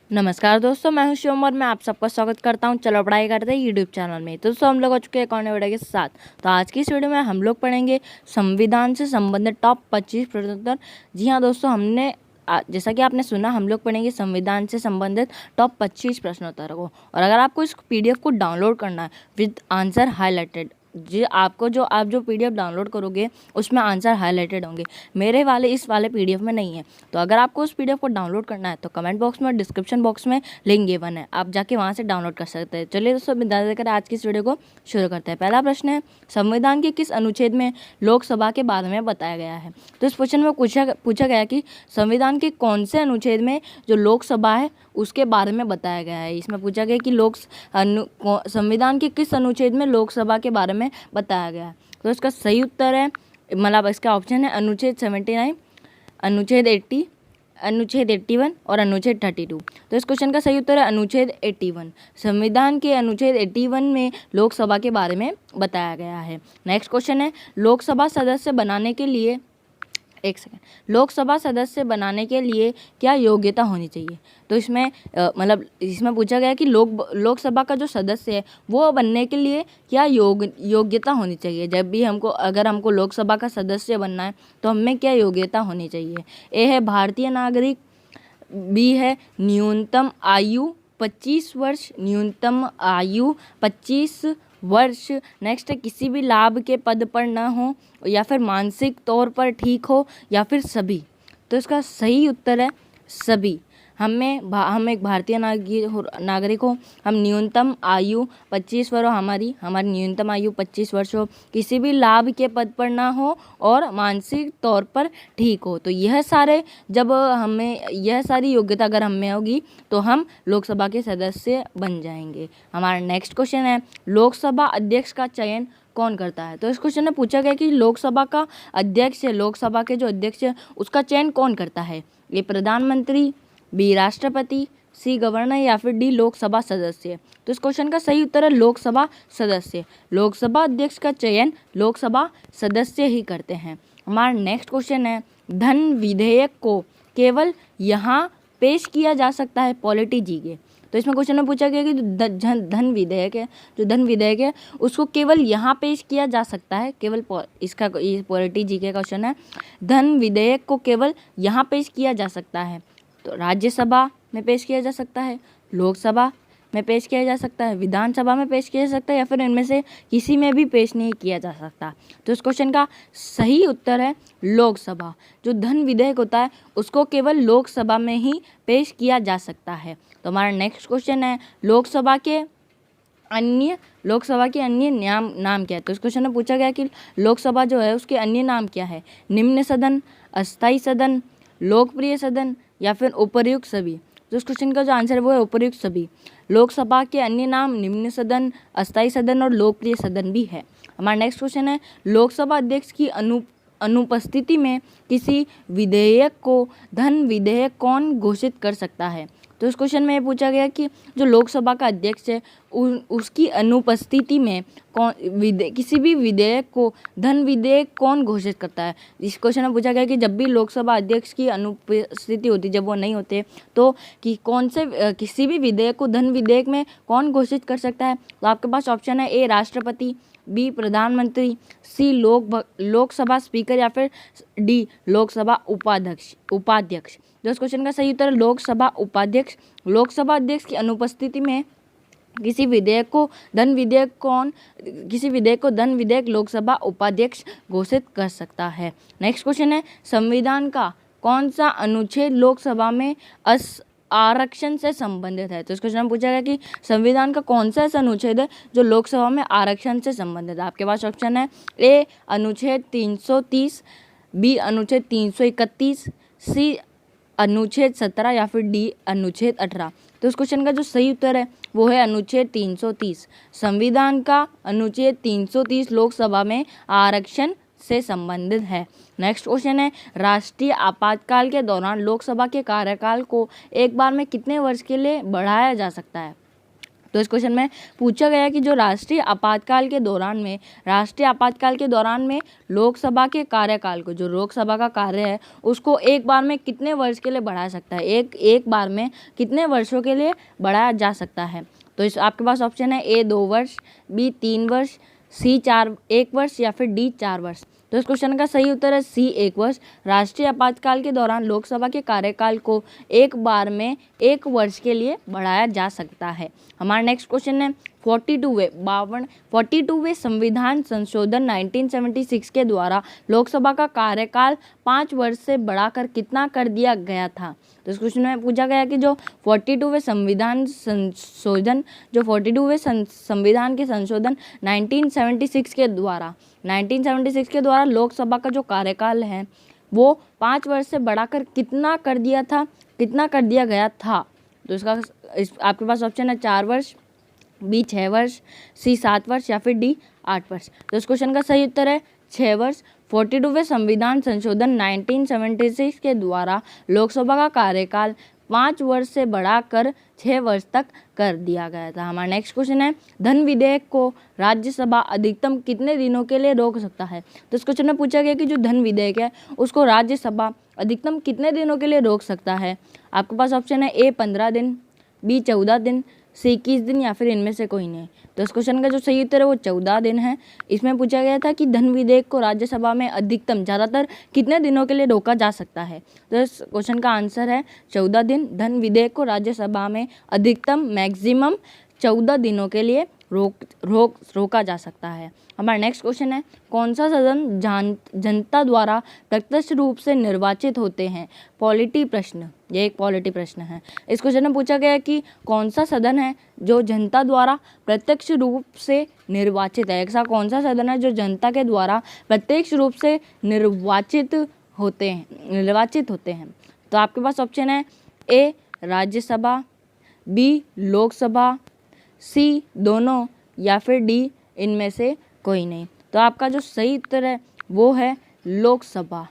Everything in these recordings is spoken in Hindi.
नमस्कार दोस्तों, मैं हूं शिवम और मैं आप सबका स्वागत करता हूं चलो पढ़ाई करते हैं यूट्यूब चैनल में। तो दोस्तों हम लोग हो चुके हैं कौन वीडियो के साथ। तो आज की इस वीडियो में हम लोग पढ़ेंगे संविधान से संबंधित टॉप 25 प्रश्न उत्तर। जी हाँ दोस्तों, हमने जैसा कि आपने सुना, हम लोग पढ़ेंगे संविधान से संबंधित टॉप 25 प्रश्नोत्तर को। और अगर आपको इस PDF को डाउनलोड करना है विद आंसर हाईलाइटेड, जी आपको आप जो PDF डाउनलोड करोगे उसमें आंसर हाईलाइटेड होंगे। मेरे वाले इस वाले PDF में नहीं है। तो अगर आपको उस PDF को डाउनलोड करना है तो कमेंट बॉक्स में और डिस्क्रिप्शन बॉक्स में लिंक गिवन है, आप जाके वहाँ से डाउनलोड कर सकते हैं। चलिए दोस्तों, बिना देर करे आज की इस वीडियो को शुरू करते हैं। पहला प्रश्न है, संविधान के किस अनुच्छेद में लोकसभा के बारे में बताया गया है। तो इस क्वेश्चन में पूछा गया कि संविधान के कौन से अनुच्छेद में जो लोकसभा है उसके बारे में बताया गया है। इसमें पूछा गया कि संविधान के किस अनुच्छेद में लोकसभा के बारे में बताया गया है। तो इसका सही उत्तर है, मतलब इसका ऑप्शन है अनुच्छेद 79, अनुच्छेद 80, अनुच्छेद 81 और अनुच्छेद 32। तो इस क्वेश्चन का सही उत्तर है अनुच्छेद 81। संविधान के अनुच्छेद 81 में लोकसभा के बारे में बताया गया है। नेक्स्ट क्वेश्चन है, लोकसभा सदस्य बनाने के लिए लोकसभा सदस्य बनाने के लिए क्या योग्यता होनी चाहिए। तो इसमें इसमें पूछा गया कि लोकसभा का जो सदस्य है वो बनने के लिए क्या योग्यता होनी चाहिए। अगर हमको लोकसभा का सदस्य बनना है तो हमें क्या योग्यता होनी चाहिए। ए है भारतीय नागरिक, बी है न्यूनतम आयु 25 वर्ष, न्यूनतम आयु 25 वर्ष। नेक्स्ट है किसी भी लाभ के पद पर न हो, या फिर मानसिक तौर पर ठीक हो, या फिर सभी। तो इसका सही उत्तर है सभी। हम एक भारतीय नागरिक हो, हम न्यूनतम आयु 25 वर्ष हो, हमारी न्यूनतम आयु 25 वर्ष हो, किसी भी लाभ के पद पर ना हो और मानसिक तौर पर ठीक हो। तो यह सारी योग्यता अगर हमें होगी तो हम लोकसभा के सदस्य बन जाएंगे। हमारा नेक्स्ट क्वेश्चन है, लोकसभा अध्यक्ष का चयन कौन करता है। तो इस क्वेश्चन में पूछा गया कि लोकसभा के जो अध्यक्ष है उसका चयन कौन करता है। ये प्रधानमंत्री, बी राष्ट्रपति, सी गवर्नर, या फिर डी लोकसभा सदस्य। तो इस क्वेश्चन का सही उत्तर है लोकसभा सदस्य। लोकसभा अध्यक्ष का चयन लोकसभा सदस्य ही करते हैं। हमारा नेक्स्ट क्वेश्चन है, धन विधेयक को केवल यहाँ पेश किया जा सकता है पॉलिटी जी के। तो इसमें क्वेश्चन में पूछा गया कि धन विधेयक है उसको केवल यहाँ पेश किया जा सकता है, केवल इसका ये पॉलिटी जी के क्वेश्चन है। धन विधेयक को केवल यहाँ पेश किया जा सकता है तो राज्यसभा में पेश किया जा सकता है, लोकसभा में पेश किया जा सकता है, विधानसभा में पेश किया जा सकता है, या फिर इनमें से किसी में भी पेश नहीं किया जा सकता। तो इस क्वेश्चन का सही उत्तर है लोकसभा। जो धन विधेयक होता है उसको केवल लोकसभा में ही पेश किया जा सकता है। तो हमारा नेक्स्ट क्वेश्चन है, लोकसभा के अन्य नाम क्या है। तो इस क्वेश्चन में पूछा गया कि लोकसभा जो है उसके अन्य नाम क्या है। निम्न सदन, अस्थायी सदन, लोकप्रिय सदन, या फिर उपर्युक्त सभी। तो इस क्वेश्चन का जो आंसर है वो है उपर्युक्त सभी। लोकसभा के अन्य नाम निम्न सदन, अस्थायी सदन और लोकप्रिय सदन भी है। हमारा नेक्स्ट क्वेश्चन है, लोकसभा अध्यक्ष की अनुपस्थिति में किसी विधेयक को धन विधेयक कौन घोषित कर सकता है। तो इस क्वेश्चन में पूछा गया कि जो लोकसभा का अध्यक्ष है उसकी अनुपस्थिति में किसी भी विधेयक को धन विधेयक कौन घोषित करता है। इस क्वेश्चन में पूछा गया कि जब भी लोकसभा अध्यक्ष की अनुपस्थिति होती, जब वो नहीं होते, तो किसी भी विधेयक को धन विधेयक में कौन घोषित कर सकता है। तो आपके पास ऑप्शन है, ए राष्ट्रपति, बी प्रधानमंत्री, सी लोकसभा स्पीकर, या फिर डी लोकसभा उपाध्यक्ष। जो इस क्वेश्चन का सही उत्तर है लोकसभा उपाध्यक्ष। लोकसभा अध्यक्ष की अनुपस्थिति में किसी विधेयक को धन विधेयक लोकसभा उपाध्यक्ष घोषित कर सकता है। नेक्स्ट क्वेश्चन है, संविधान का कौन सा अनुच्छेद लोकसभा में आरक्षण से संबंधित है। तो इस क्वेश्चन में पूछा गया कि संविधान का कौन सा ऐसा अनुच्छेद है जो लोकसभा में आरक्षण से संबंधित है। आपके पास ऑप्शन है, ए अनुच्छेद 330, बी अनुच्छेद 331, सी अनुच्छेद 17, या फिर डी अनुच्छेद 18। तो इस क्वेश्चन का जो सही उत्तर है वो है अनुच्छेद 330। संविधान का अनुच्छेद 330 लोकसभा में आरक्षण से संबंधित है। नेक्स्ट क्वेश्चन है, राष्ट्रीय आपातकाल के दौरान लोकसभा के कार्यकाल को एक बार में कितने वर्ष के लिए बढ़ाया जा सकता है। तो इस क्वेश्चन में पूछा गया कि जो राष्ट्रीय आपातकाल के दौरान में लोकसभा के कार्यकाल को, जो लोकसभा का कार्य है उसको एक बार में कितने वर्ष के लिए बढ़ा सकता है, एक बार में कितने वर्षों के लिए बढ़ाया जा सकता है। तो इस आपके पास ऑप्शन है ए 2 वर्ष, बी 3 वर्ष, सी 1 वर्ष या फिर डी 4 वर्ष। तो इस क्वेश्चन का सही उत्तर है सी 1 वर्ष। राष्ट्रीय आपातकाल के दौरान लोकसभा के कार्यकाल को एक बार में 1 वर्ष के लिए बढ़ाया जा सकता है। हमारा नेक्स्ट क्वेश्चन है 42वें संविधान संशोधन 1976 के द्वारा लोकसभा का कार्यकाल 5 वर्ष से बढ़ाकर कितना कर दिया गया था। तो इस क्वेश्चन में पूछा गया कि जो 42वें संविधान के संशोधन 1976 के द्वारा लोकसभा का जो कार्यकाल है वो 5 वर्ष से बढ़ाकर कितना कर दिया गया था। तो आपके पास ऑप्शन है 4 वर्ष, बी 6 वर्ष, सी 7 वर्ष या फिर डी 8 वर्ष। तो इस क्वेश्चन का सही उत्तर है 6 वर्ष। 42वें संविधान संशोधन 1976 के द्वारा लोकसभा का कार्यकाल 5 वर्ष से बढ़ाकर 6 वर्ष तक कर दिया गया था। हमारा नेक्स्ट क्वेश्चन है धन विधेयक को राज्यसभा अधिकतम कितने दिनों के लिए रोक सकता है। तो इस क्वेश्चन में पूछा गया कि जो धन विधेयक है उसको राज्यसभा अधिकतम कितने दिनों के लिए रोक सकता है। आपके पास ऑप्शन है ए 15 दिन, बी 14 दिन, सी 21 दिन या फिर इनमें से कोई नहीं। तो इस क्वेश्चन का जो सही उत्तर है वो 14 दिन है। इसमें पूछा गया था कि धन विधेयक को राज्यसभा में अधिकतम ज़्यादातर कितने दिनों के लिए रोका जा सकता है। तो इस क्वेश्चन का आंसर है 14 दिन। धन विधेयक को राज्यसभा में अधिकतम मैक्सिमम 14 दिनों के लिए रोका जा सकता है। हमारा नेक्स्ट क्वेश्चन है कौन सा सदन जनता द्वारा प्रत्यक्ष रूप से निर्वाचित होते हैं। पॉलिटी प्रश्न, ये एक पॉलिटी प्रश्न है। इस क्वेश्चन में पूछा गया कि कौन सा सदन है जो जनता द्वारा प्रत्यक्ष रूप से निर्वाचित है। ऐसा कौन सा सदन है जो जनता के द्वारा प्रत्यक्ष रूप से निर्वाचित होते हैं। तो आपके पास ऑप्शन है ए राज्यसभा, बी लोकसभा, सी दोनों या फिर डी इनमें से कोई नहीं। तो आपका जो सही उत्तर है वो है लोकसभा।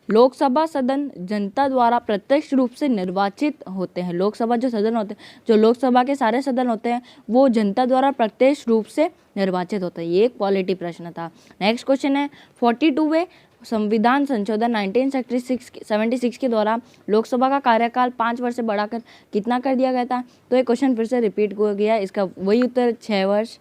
लोकसभा सदन जनता द्वारा प्रत्यक्ष रूप से निर्वाचित होते हैं। लोकसभा जो सदन होते हैं, जो लोकसभा के सारे सदन होते हैं वो जनता द्वारा प्रत्यक्ष रूप से निर्वाचित होते हैं। ये एक पॉलिटी प्रश्न था। नेक्स्ट क्वेश्चन है 42वें संविधान संशोधन 1976 के द्वारा लोकसभा का कार्यकाल 5 वर्ष से बढ़ाकर कितना कर दिया गया था। तो ये क्वेश्चन फिर से रिपीट हो गया, इसका वही उत्तर 6 वर्ष।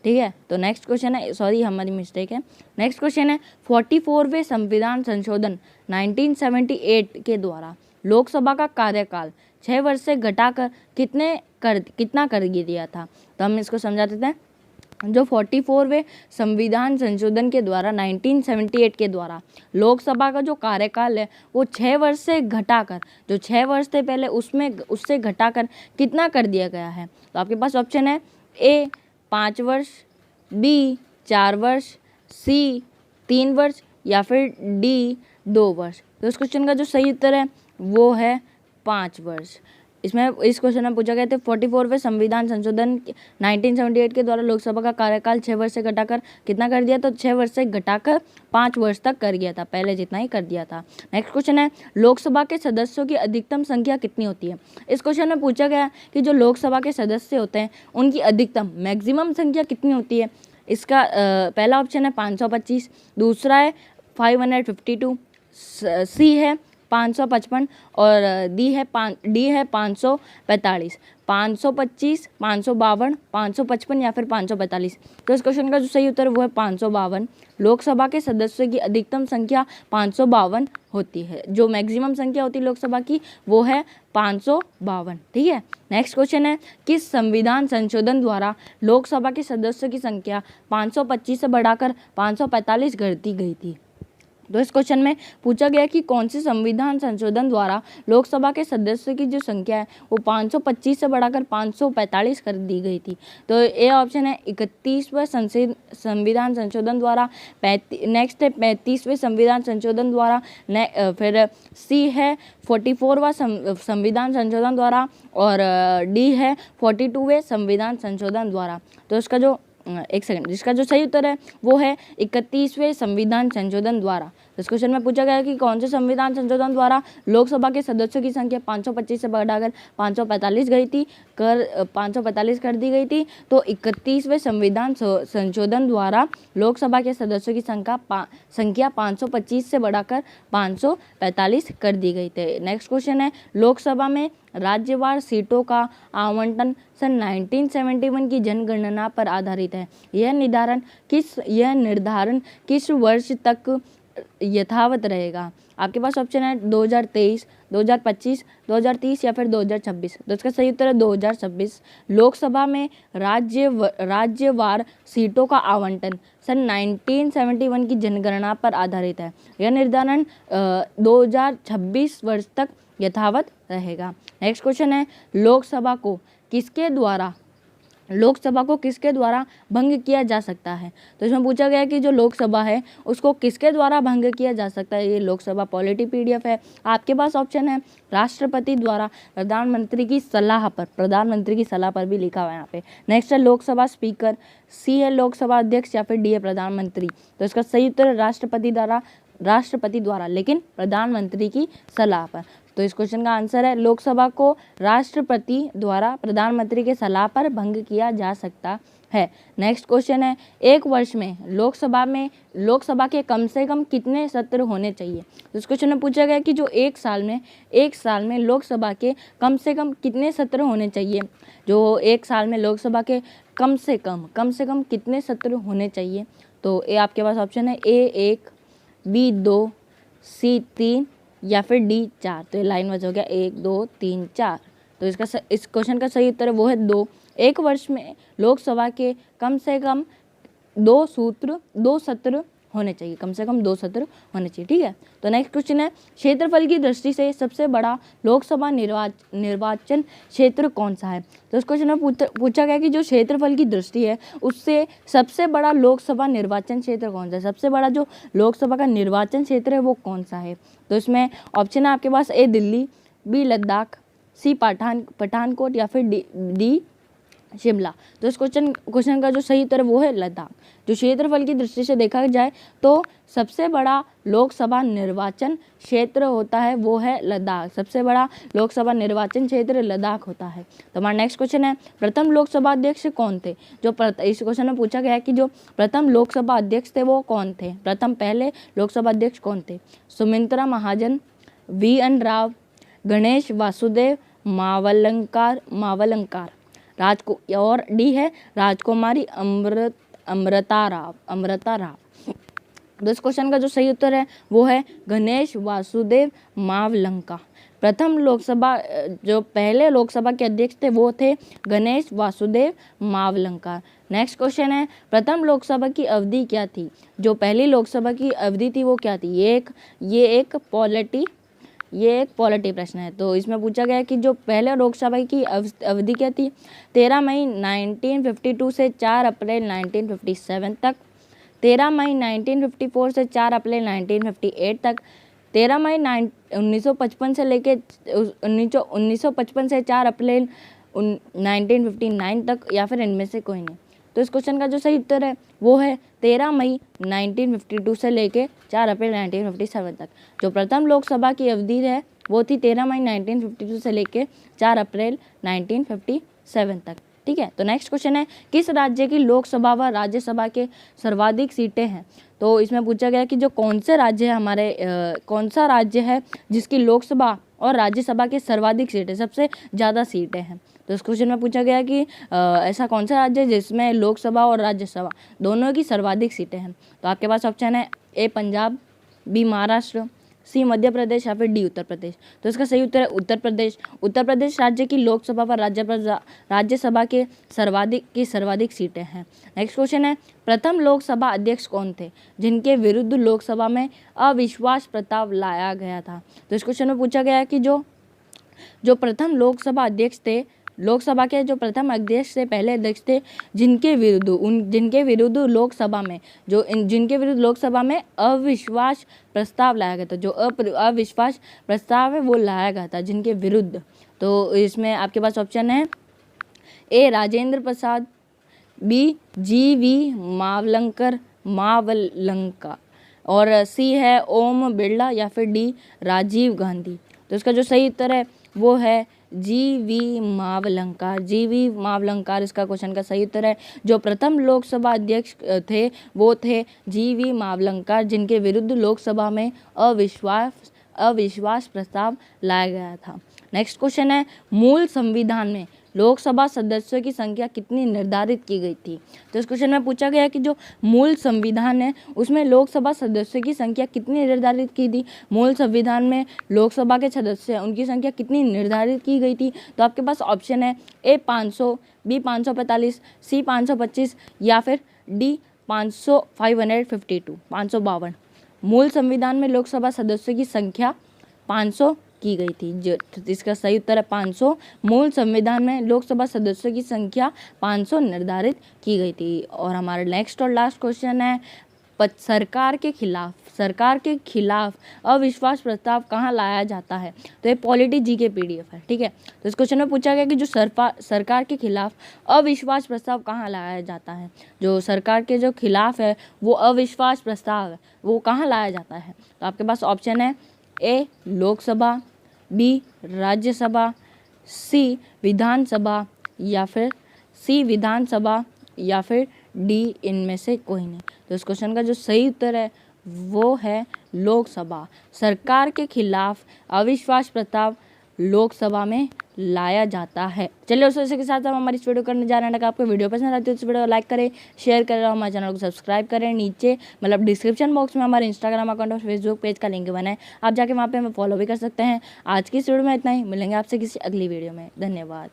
ठीक है, तो नेक्स्ट क्वेश्चन है, सॉरी हमारी मिस्टेक है। नेक्स्ट क्वेश्चन है 44वें संविधान संशोधन 1978 के द्वारा लोकसभा का कार्यकाल 6 वर्ष से घटाकर कितना कर दिया था। तो हम इसको समझा देते हैं। जो 44वें संविधान संशोधन के द्वारा 1978 के द्वारा लोकसभा का जो कार्यकाल है वो 6 वर्ष से घटाकर, जो 6 वर्ष थे पहले उससे घटाकर कितना कर दिया गया है। तो आपके पास ऑप्शन है ए 5 वर्ष, बी 4 वर्ष, सी 3 वर्ष या फिर डी 2 वर्ष। तो इस क्वेश्चन का जो सही उत्तर है वो है 5 वर्ष। इस क्वेश्चन में पूछा गया था 44वें संविधान संशोधन 1978 के द्वारा लोकसभा का कार्यकाल 6 वर्ष से घटाकर कितना कर दिया। तो 6 वर्ष से घटाकर 5 वर्ष तक कर गया था, पहले जितना ही कर दिया था। नेक्स्ट क्वेश्चन है लोकसभा के सदस्यों की अधिकतम संख्या कितनी होती है। इस क्वेश्चन में पूछा गया कि जो लोकसभा के सदस्य होते हैं उनकी अधिकतम मैक्सिमम संख्या कितनी होती है। इसका पहला ऑप्शन है 525, दूसरा है 552, सी है 555 और डी है 545, 525, 552, 555 या फिर 545। तो इस क्वेश्चन का जो सही उत्तर वो है 552। लोकसभा के सदस्यों की अधिकतम संख्या 552 होती है। जो मैक्सिमम संख्या होती है लोकसभा की वो है 552। ठीक है, नेक्स्ट क्वेश्चन है किस संविधान संशोधन द्वारा लोकसभा के सदस्यों की संख्या 525 से बढ़ाकर 545 कर दी गई थी। तो इस क्वेश्चन में पूछा गया कि कौन से संविधान संशोधन द्वारा लोकसभा के सदस्यों की जो संख्या है वो 525 से बढ़ाकर 545 कर दी गई थी। तो ये ऑप्शन है 31वें संविधान संशोधन द्वारा, नेक्स्ट है 35वें संविधान संशोधन द्वारा, फिर सी है 44वां संविधान संशोधन द्वारा और डी है 42वें संविधान संशोधन द्वारा। तो इसका जो जिसका जो सही उत्तर है वो है 31वें संविधान संशोधन द्वारा। तो इस क्वेश्चन में पूछा गया है कि कौन से संविधान संशोधन द्वारा लोकसभा के सदस्यों की संख्या 525 से बढ़ाकर 545 गई थी 545 कर दी गई थी। तो 31वें संविधान संशोधन द्वारा लोकसभा के सदस्यों की संख्या 525 से बढ़ाकर 545 कर दी गई थी। नेक्स्ट क्वेश्चन है, लोकसभा में राज्यवार सीटों का आवंटन सन 1971 की जनगणना पर आधारित है। यह निर्धारण किस वर्ष तक यथावत रहेगा? आपके पास ऑप्शन है 2023, 2025, 2030 या फिर 2026। तो इसका सही उत्तर है 2026। लोकसभा में राज्यवार सीटों का आवंटन सन 1971 की जनगणना पर आधारित है। यह निर्धारण 2026 वर्ष तक यथावत रहेगा। नेक्स्ट क्वेश्चन है, लोकसभा को किसके द्वारा भंग किया जा सकता है? तो इसमें पूछा गया कि जो लोकसभा है उसको किसके द्वारा भंग किया जा सकता है। ये लोकसभा पॉलिटी PDF है। आपके पास ऑप्शन है राष्ट्रपति द्वारा प्रधानमंत्री की सलाह पर भी लिखा हुआ है यहाँ पे। नेक्स्ट है लोकसभा स्पीकर, C है लोकसभा अध्यक्ष या फिर D है प्रधानमंत्री। तो इसका सही उत्तर है राष्ट्रपति द्वारा लेकिन प्रधानमंत्री की सलाह पर। तो इस क्वेश्चन का आंसर है लोकसभा को राष्ट्रपति द्वारा प्रधानमंत्री के सलाह पर भंग किया जा सकता है। नेक्स्ट क्वेश्चन है, एक वर्ष में लोकसभा के कम से कम कितने सत्र होने चाहिए? तो इस क्वेश्चन में पूछा गया कि जो एक साल में लोकसभा के कम से कम कितने सत्र होने चाहिए। जो एक साल में लोकसभा के कम से कम कितने सत्र होने चाहिए? तो ए आपके पास ऑप्शन है A1, B2, C3 या फिर D4। तो ये लाइन वाइज हो गया 1, 2, 3, 4। तो इस क्वेश्चन का सही उत्तर वो है 2। एक वर्ष में लोकसभा के कम से कम 2 सत्र होने चाहिए, कम से कम 2 सत्र होने चाहिए। ठीक है। तो नेक्स्ट क्वेश्चन है, क्षेत्रफल की दृष्टि से सबसे बड़ा लोकसभा निर्वाचन क्षेत्र कौन सा है? तो इस क्वेश्चन में पूछा गया कि जो क्षेत्रफल की दृष्टि है उससे सबसे बड़ा लोकसभा निर्वाचन क्षेत्र कौन सा है? सबसे बड़ा जो लोकसभा का निर्वाचन क्षेत्र है वो कौन सा है? तो इसमें ऑप्शन है आपके पास A Delhi, B Ladakh, C Pathankot या फिर D शिमला। तो इस क्वेश्चन का जो सही उत्तर है वो है लद्दाख। जो क्षेत्रफल की दृष्टि से देखा जाए तो सबसे बड़ा लोकसभा निर्वाचन क्षेत्र होता है वो है लद्दाख। सबसे बड़ा लोकसभा निर्वाचन क्षेत्र लद्दाख होता है। तो हमारा नेक्स्ट क्वेश्चन है, प्रथम लोकसभा अध्यक्ष कौन थे? इस क्वेश्चन में पूछा गया है कि जो प्रथम लोकसभा अध्यक्ष थे वो कौन थे? पहले लोकसभा अध्यक्ष कौन थे? सुमित्रा महाजन, VN राव, गणेश वासुदेव, मावलंकार, और D है राजकुमारी अमृता राव। तो इस क्वेश्चन का जो सही उत्तर है वो है गणेश वासुदेव मावलंका। जो पहले लोकसभा के अध्यक्ष थे वो थे गणेश वासुदेव मावलंका। नेक्स्ट क्वेश्चन है, प्रथम लोकसभा की अवधि क्या थी? जो पहली लोकसभा की अवधि थी वो क्या थी? ये एक पॉलिटी प्रश्न है। तो इसमें पूछा गया कि जो पहले लोकसभा की अवधि क्या थी? 13 मई 1952 से 4 अप्रैल 1957 तक, 13 मई 1954 से 4 अप्रैल 1958 तक, 13 मई 1955 से लेके 1955 से 4 अप्रैल 1959 तक, या फिर इनमें से कोई नहीं। तो इस क्वेश्चन का जो सही उत्तर है वो है 13 मई 1952 से लेके 4 अप्रैल 1957 तक। जो प्रथम लोकसभा की अवधि है वो थी 13 मई 1952 से लेके 4 अप्रैल 1957 तक। ठीक है। तो नेक्स्ट क्वेश्चन है, किस राज्य की लोकसभा व राज्यसभा के सर्वाधिक सीटें हैं? तो इसमें पूछा गया कि जो कौन सा राज्य है जिसकी लोकसभा और राज्यसभा के सर्वाधिक सीटें, सबसे ज़्यादा सीटें हैं। तो इस क्वेश्चन में पूछा गया कि ऐसा कौन सा राज्य है जिसमें लोकसभा और राज्यसभा दोनों की सर्वाधिक सीटें हैं। तो आपके पास ऑप्शन है A Punjab, B Maharashtra, C Madhya Pradesh या फिर D उत्तर प्रदेश। तो इसका सही उत्तर है उत्तर प्रदेश। उत्तर प्रदेश राज्य की लोकसभा व राज्यसभा के सर्वाधिक सीटें हैं। नेक्स्ट क्वेश्चन है, प्रथम लोकसभा अध्यक्ष कौन थे जिनके विरुद्ध लोकसभा में अविश्वास प्रस्ताव लाया गया था? तो इस क्वेश्चन में पूछा गया कि जो प्रथम लोकसभा अध्यक्ष थे, लोकसभा के जो प्रथम अध्यक्ष थे, पहले अध्यक्ष थे, जिनके विरुद्ध लोकसभा में अविश्वास प्रस्ताव लाया गया था। जो अविश्वास प्रस्ताव है वो लाया गया था जिनके विरुद्ध। तो इसमें आपके पास ऑप्शन है A Rajendra Prasad, B GV मावलंका, और सी है ओम बिरला या फिर डी राजीव गांधी। तो इसका जो सही उत्तर है वो है जी.वी. मावलंकर। जी.वी. मावलंकर इसका क्वेश्चन का सही उत्तर है। जो प्रथम लोकसभा अध्यक्ष थे वो थे जी.वी. मावलंकर, जिनके विरुद्ध लोकसभा में अविश्वास प्रस्ताव लाया गया था। नेक्स्ट क्वेश्चन है, मूल संविधान में लोकसभा सदस्यों की संख्या कितनी निर्धारित की गई थी। तो इस क्वेश्चन में पूछा गया कि जो मूल संविधान है उसमें लोकसभा सदस्यों की संख्या कितनी निर्धारित की थी। मूल संविधान में लोकसभा के सदस्य हैं उनकी संख्या कितनी निर्धारित की गई थी। तो आपके पास ऑप्शन है ए 500, बी 545, सी 525 या फिर डी 552। मूल संविधान में लोकसभा सदस्यों की संख्या 500 की गई थी। जो इसका सही उत्तर है 500। मूल संविधान में लोकसभा सदस्यों की संख्या 500 निर्धारित की गई थी। और हमारा नेक्स्ट और लास्ट क्वेश्चन है, सरकार के खिलाफ अविश्वास प्रस्ताव कहाँ लाया जाता है। तो ये पॉलिटी जी के PDF है, ठीक है। तो इस क्वेश्चन में पूछा गया कि जो सरकार के खिलाफ अविश्वास प्रस्ताव कहाँ लाया जाता है। जो सरकार के जो खिलाफ है वो अविश्वास प्रस्ताव है वो कहाँ लाया जाता है। तो आपके पास ऑप्शन है ए लोकसभा, बी राज्यसभा, सी विधानसभा या फिर डी इनमें से कोई नहीं। तो इस क्वेश्चन का जो सही उत्तर है वो है लोकसभा। सरकार के खिलाफ अविश्वास प्रस्ताव लोकसभा में लाया जाता है। चलिए उस के साथ हम हमारी इस वीडियो करने जा रहे हैं। अगर आपको वीडियो पसंद आती है तो इस वीडियो को लाइक करें, शेयर करें और हमारे चैनल को सब्सक्राइब करें। नीचे मतलब डिस्क्रिप्शन बॉक्स में हमारे इंस्टाग्राम अकाउंट और फेसबुक पेज का लिंक बना है, आप जाके वहाँ पे हमें फॉलो भी कर सकते हैं। आज की इस वीडियो में इतना ही, मिलेंगे आपसे किसी अगली वीडियो में। धन्यवाद।